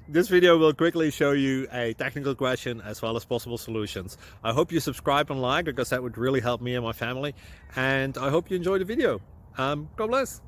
This video will quickly show you a technical question as well as possible solutions. I hope you subscribe and like, because that would really help me and my family. And I hope you enjoy the video. God bless.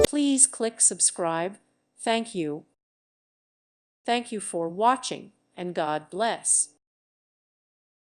Please click subscribe. Thank you. Thank you for watching, and God bless.